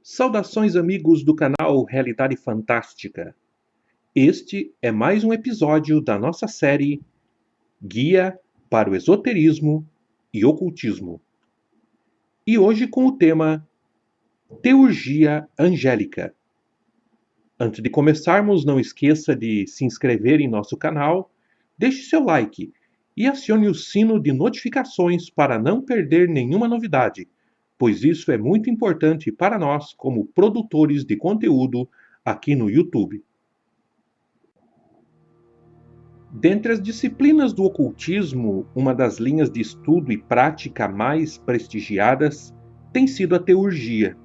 Saudações, amigos do canal Realidade Fantástica. Este é mais um episódio da nossa série Guia para o Esoterismo e Ocultismo. E hoje com o tema Teurgia Angélica. Antes de começarmos, não esqueça de se inscrever em nosso canal, deixe seu like e acione o sino de notificações para não perder nenhuma novidade, pois isso é muito importante para nós como produtores de conteúdo aqui no YouTube. Dentre as disciplinas do ocultismo, uma das linhas de estudo e prática mais prestigiadas tem sido a teurgia.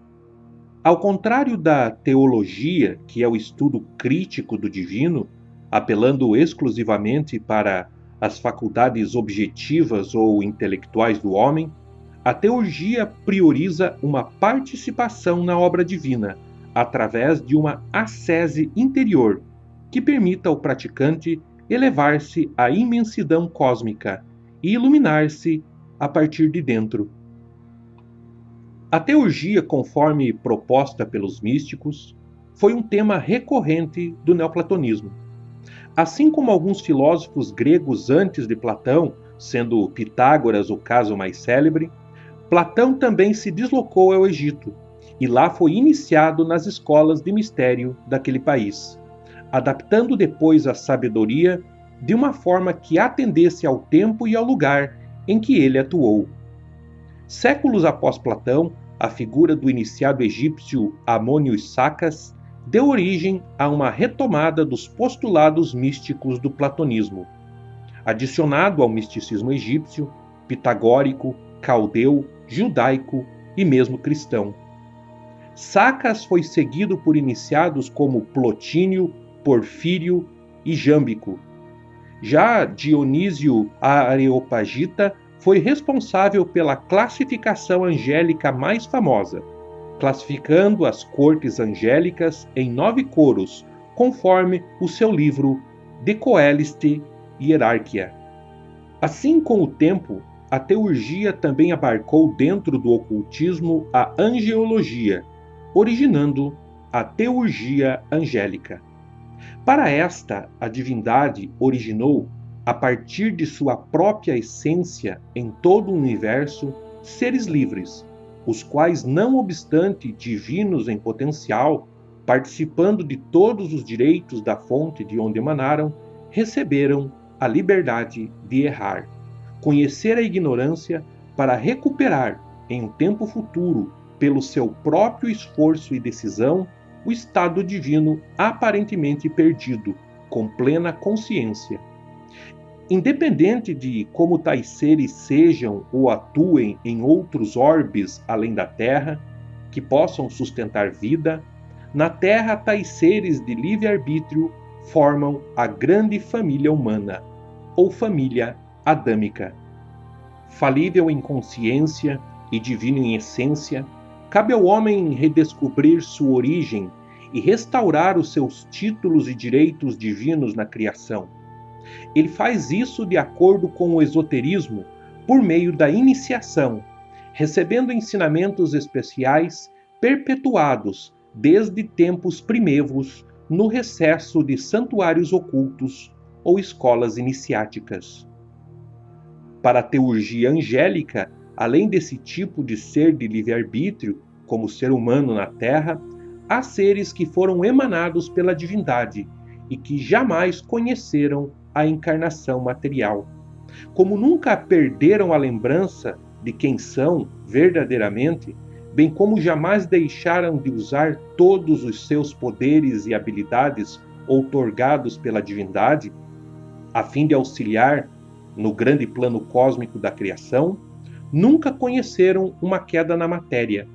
Ao contrário da teologia, que é o estudo crítico do divino, apelando exclusivamente para as faculdades objetivas ou intelectuais do homem, a teurgia prioriza uma participação na obra divina, através de uma ascese interior, que permita ao praticante elevar-se à imensidão cósmica e iluminar-se a partir de dentro. A teurgia, conforme proposta pelos místicos, foi um tema recorrente do neoplatonismo. Assim como alguns filósofos gregos antes de Platão, sendo Pitágoras o caso mais célebre, Platão também se deslocou ao Egito e lá foi iniciado nas escolas de mistério daquele país, adaptando depois a sabedoria de uma forma que atendesse ao tempo e ao lugar em que ele atuou. Séculos após Platão, a figura do iniciado egípcio Amônios Sacas deu origem a uma retomada dos postulados místicos do platonismo, adicionado ao misticismo egípcio, pitagórico, caldeu, judaico e mesmo cristão. Sacas foi seguido por iniciados como Plotínio, Porfírio e Jâmbico. Já Dionísio Areopagita foi responsável pela classificação angélica mais famosa, classificando as cortes angélicas em 9 coros, conforme o seu livro De Coeleste Hierarchia. Assim, com o tempo, a teurgia também abarcou dentro do ocultismo a angeologia, originando a teurgia angélica. Para esta, a divindade originou, a partir de sua própria essência em todo o universo, seres livres, os quais, não obstante divinos em potencial, participando de todos os direitos da fonte de onde emanaram, receberam a liberdade de errar, conhecer a ignorância para recuperar, em um tempo futuro, pelo seu próprio esforço e decisão, o estado divino aparentemente perdido, com plena consciência. Independente de como tais seres sejam ou atuem em outros orbes além da Terra, que possam sustentar vida, na Terra tais seres de livre-arbítrio formam a grande família humana, ou família adâmica. Falível em consciência e divino em essência, cabe ao homem redescobrir sua origem e restaurar os seus títulos e direitos divinos na criação. Ele faz isso de acordo com o esoterismo, por meio da iniciação, recebendo ensinamentos especiais perpetuados desde tempos primevos no recesso de santuários ocultos ou escolas iniciáticas. Para a teurgia angélica, além desse tipo de ser de livre-arbítrio, como o ser humano na Terra, há seres que foram emanados pela divindade e que jamais conheceram a encarnação material. Como nunca perderam a lembrança de quem são verdadeiramente, bem como jamais deixaram de usar todos os seus poderes e habilidades outorgados pela divindade, a fim de auxiliar no grande plano cósmico da criação, nunca conheceram uma queda na matéria,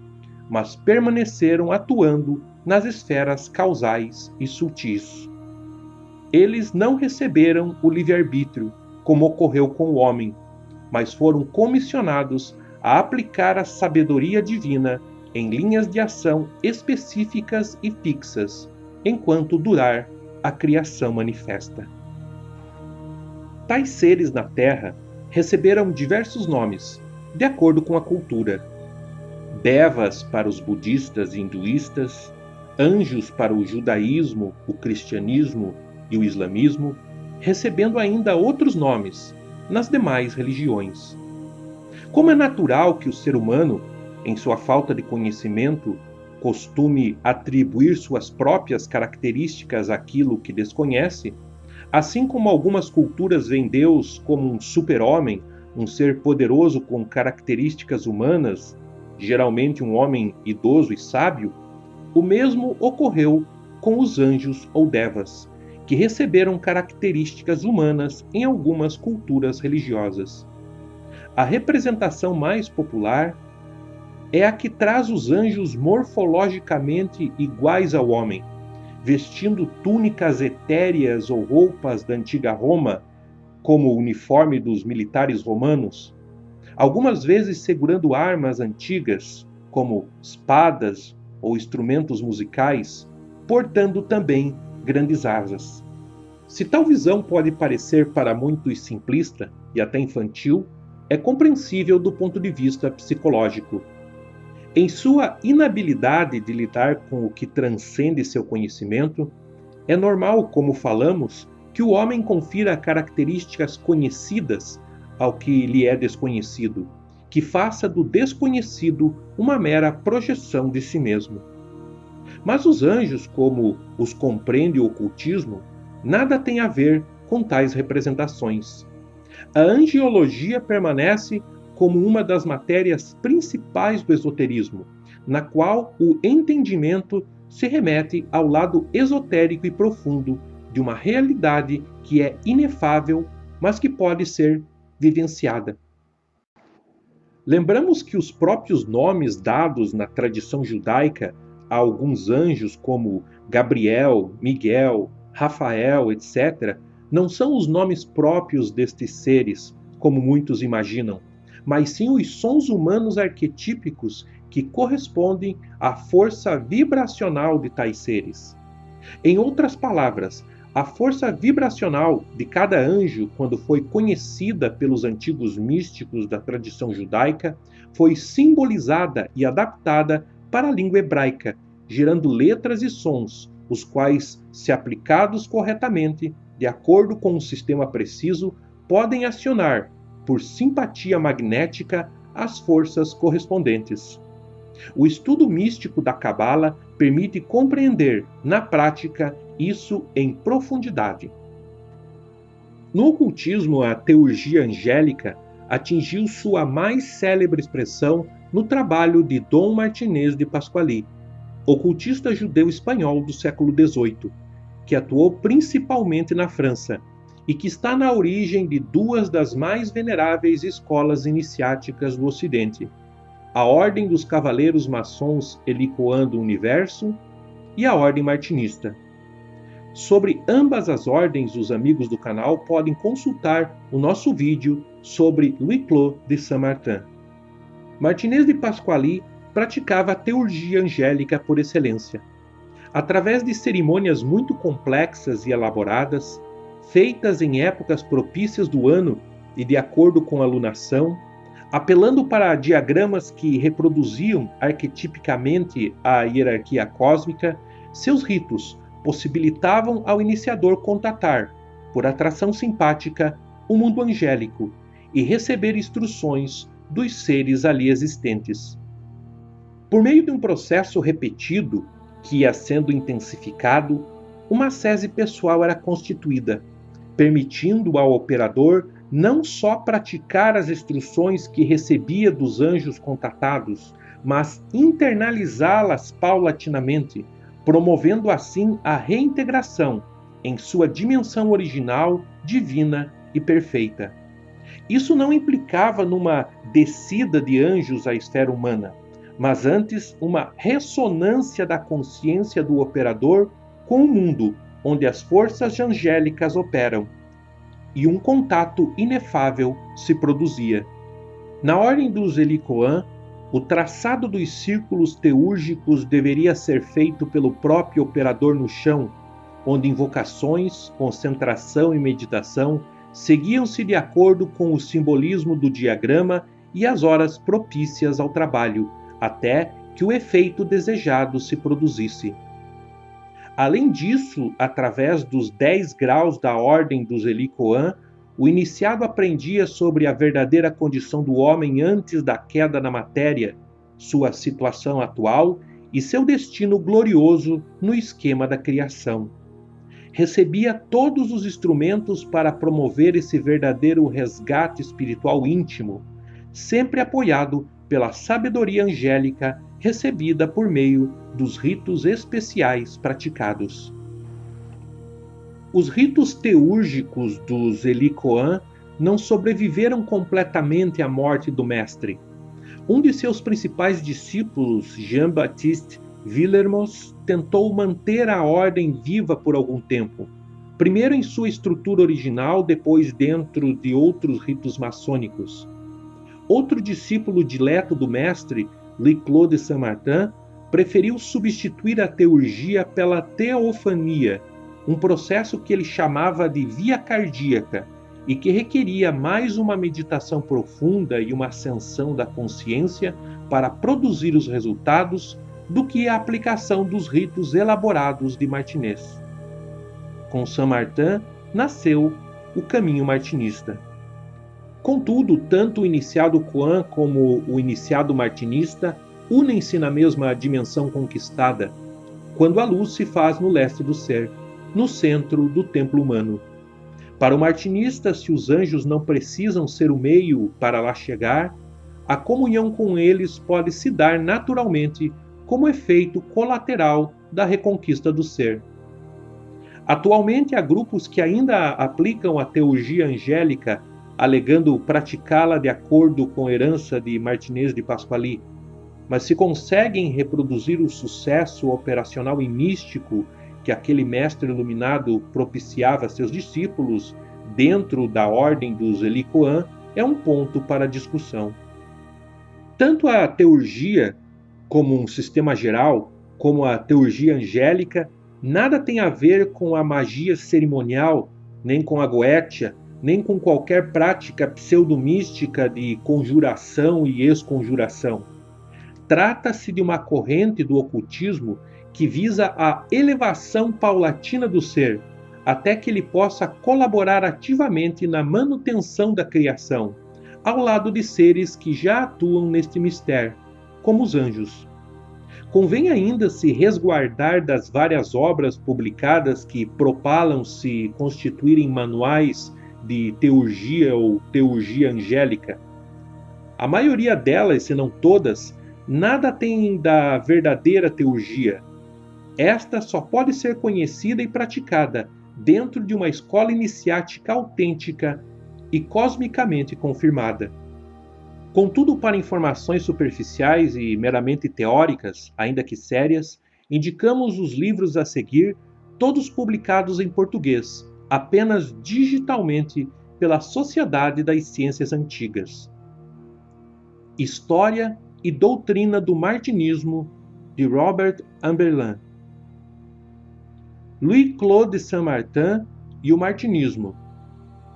mas permaneceram atuando nas esferas causais e sutis. Eles não receberam o livre-arbítrio, como ocorreu com o homem, mas foram comissionados a aplicar a sabedoria divina em linhas de ação específicas e fixas, enquanto durar a criação manifesta. Tais seres na Terra receberam diversos nomes, de acordo com a cultura. devas para os budistas e hinduístas, anjos para o judaísmo, o cristianismo e o islamismo, recebendo ainda outros nomes nas demais religiões. Como é natural que o ser humano, em sua falta de conhecimento, costume atribuir suas próprias características àquilo que desconhece, assim como algumas culturas veem Deus como um super-homem, um ser poderoso com características humanas, geralmente um homem idoso e sábio, o mesmo ocorreu com os anjos ou devas, que receberam características humanas em algumas culturas religiosas. A representação mais popular é a que traz os anjos morfologicamente iguais ao homem, vestindo túnicas etéreas ou roupas da antiga Roma, como o uniforme dos militares romanos, algumas vezes segurando armas antigas, como espadas ou instrumentos musicais, portando também grandes asas. Se tal visão pode parecer para muitos simplista e até infantil, é compreensível do ponto de vista psicológico. Em sua inabilidade de lidar com o que transcende seu conhecimento, é normal, como falamos, que o homem confira características conhecidas ao que lhe é desconhecido, que faça do desconhecido uma mera projeção de si mesmo. Mas os anjos, como os compreende o ocultismo, nada tem a ver com tais representações. A angiologia permanece como uma das matérias principais do esoterismo, na qual o entendimento se remete ao lado esotérico e profundo de uma realidade que é inefável, mas que pode ser vivenciada. Lembramos que os próprios nomes dados na tradição judaica a alguns anjos, como Gabriel, Miguel, Rafael, etc., não são os nomes próprios destes seres, como muitos imaginam, mas sim os sons humanos arquetípicos que correspondem à força vibracional de tais seres. Em outras palavras, a força vibracional de cada anjo, quando foi conhecida pelos antigos místicos da tradição judaica, foi simbolizada e adaptada para a língua hebraica, gerando letras e sons, os quais, se aplicados corretamente, de acordo com um sistema preciso, podem acionar, por simpatia magnética, as forças correspondentes. O estudo místico da Cabala permite compreender, na prática, isso em profundidade. No ocultismo, a teurgia angélica atingiu sua mais célebre expressão no trabalho de Dom Martinez de Pasquali, ocultista judeu-espanhol do século XVIII, que atuou principalmente na França e que está na origem de duas das mais veneráveis escolas iniciáticas do Ocidente, a Ordem dos Cavaleiros Maçons Elicoan do Universo e a Ordem Martinista. Sobre ambas as ordens, os amigos do canal podem consultar o nosso vídeo sobre Louis-Clos de Saint-Martin. Martinez de Pasquali praticava a teurgia angélica por excelência. Através de cerimônias muito complexas e elaboradas, feitas em épocas propícias do ano e de acordo com a lunação, apelando para diagramas que reproduziam arquetipicamente a hierarquia cósmica, seus ritos possibilitavam ao iniciador contatar, por atração simpática, o mundo angélico e receber instruções dos seres ali existentes. Por meio de um processo repetido, que ia sendo intensificado, uma sese pessoal era constituída, permitindo ao operador não só praticar as instruções que recebia dos anjos contatados, mas internalizá-las paulatinamente, promovendo assim a reintegração em sua dimensão original, divina e perfeita. Isso não implicava numa descida de anjos à esfera humana, mas antes uma ressonância da consciência do operador com o mundo onde as forças angélicas operam, e um contato inefável se produzia. Na ordem dos Elicoan, o traçado dos círculos teúrgicos deveria ser feito pelo próprio operador no chão, onde invocações, concentração e meditação seguiam-se de acordo com o simbolismo do diagrama e as horas propícias ao trabalho, até que o efeito desejado se produzisse. Além disso, através dos 10 graus da ordem dos Helicoan, o iniciado aprendia sobre a verdadeira condição do homem antes da queda na matéria, sua situação atual e seu destino glorioso no esquema da criação. Recebia todos os instrumentos para promover esse verdadeiro resgate espiritual íntimo, sempre apoiado pela sabedoria angélica recebida por meio dos ritos especiais praticados. Os ritos teúrgicos dos Helicoan não sobreviveram completamente à morte do mestre. Um de seus principais discípulos, Jean-Baptiste Villermoz, tentou manter a ordem viva por algum tempo, primeiro em sua estrutura original, depois dentro de outros ritos maçônicos. Outro discípulo dileto do mestre, Louis-Claude de Saint-Martin, preferiu substituir a teurgia pela teofania, um processo que ele chamava de via cardíaca e que requeria mais uma meditação profunda e uma ascensão da consciência para produzir os resultados do que a aplicação dos ritos elaborados de Martinez. Com Saint-Martin nasceu o caminho martinista. Contudo, tanto o iniciado Coan como o iniciado martinista unem-se na mesma dimensão conquistada, quando a luz se faz no leste do ser, no centro do templo humano. Para o martinista, se os anjos não precisam ser o meio para lá chegar, a comunhão com eles pode se dar naturalmente como efeito colateral da reconquista do ser. Atualmente há grupos que ainda aplicam a teurgia angélica, alegando praticá-la de acordo com a herança de Martinez de Pasquali, mas se conseguem reproduzir o sucesso operacional e místico que aquele mestre iluminado propiciava a seus discípulos dentro da ordem dos Helicoan, é um ponto para discussão. Tanto a teurgia como um sistema geral, como a teurgia angélica, nada tem a ver com a magia cerimonial, nem com a goétia, nem com qualquer prática pseudomística de conjuração e esconjuração. Trata-se de uma corrente do ocultismo que visa a elevação paulatina do ser, até que ele possa colaborar ativamente na manutenção da criação, ao lado de seres que já atuam neste mistério, como os anjos. Convém ainda se resguardar das várias obras publicadas que propalam se constituírem manuais de teurgia ou teurgia angélica. A maioria delas, se não todas, nada tem da verdadeira teurgia. Esta só pode ser conhecida e praticada dentro de uma escola iniciática autêntica e cosmicamente confirmada. Contudo, para informações superficiais e meramente teóricas, ainda que sérias, indicamos os livros a seguir, todos publicados em português, apenas digitalmente pela Sociedade das Ciências Antigas. História e Doutrina do Martinismo, de Robert Amberlin. Louis-Claude de Saint-Martin e o Martinismo,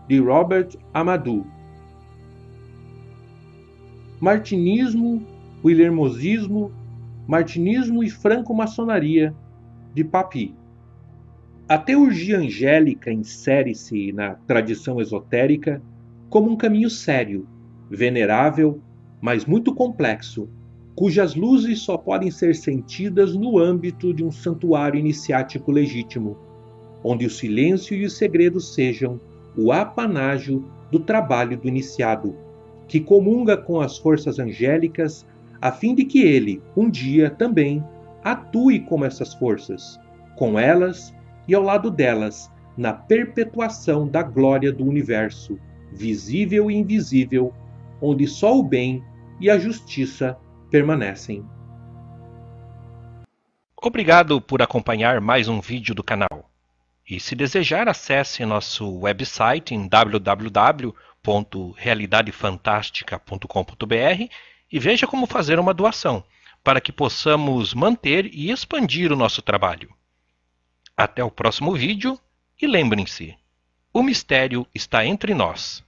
de Robert Amadou. Martinismo, Villermozismo, Martinismo e Franco-Maçonaria, de Papy. A teurgia angélica insere-se na tradição esotérica como um caminho sério, venerável, mas muito complexo, cujas luzes só podem ser sentidas no âmbito de um santuário iniciático legítimo, onde o silêncio e o segredo sejam o apanágio do trabalho do iniciado, que comunga com as forças angélicas, a fim de que ele, um dia também, atue como essas forças, com elas e ao lado delas, na perpetuação da glória do universo, visível e invisível, onde só o bem e a justiça permanecem. Obrigado por acompanhar mais um vídeo do canal. E se desejar, acesse nosso website em www.realidadefantastica.com.br e veja como fazer uma doação, para que possamos manter e expandir o nosso trabalho. Até o próximo vídeo e lembrem-se, o mistério está entre nós.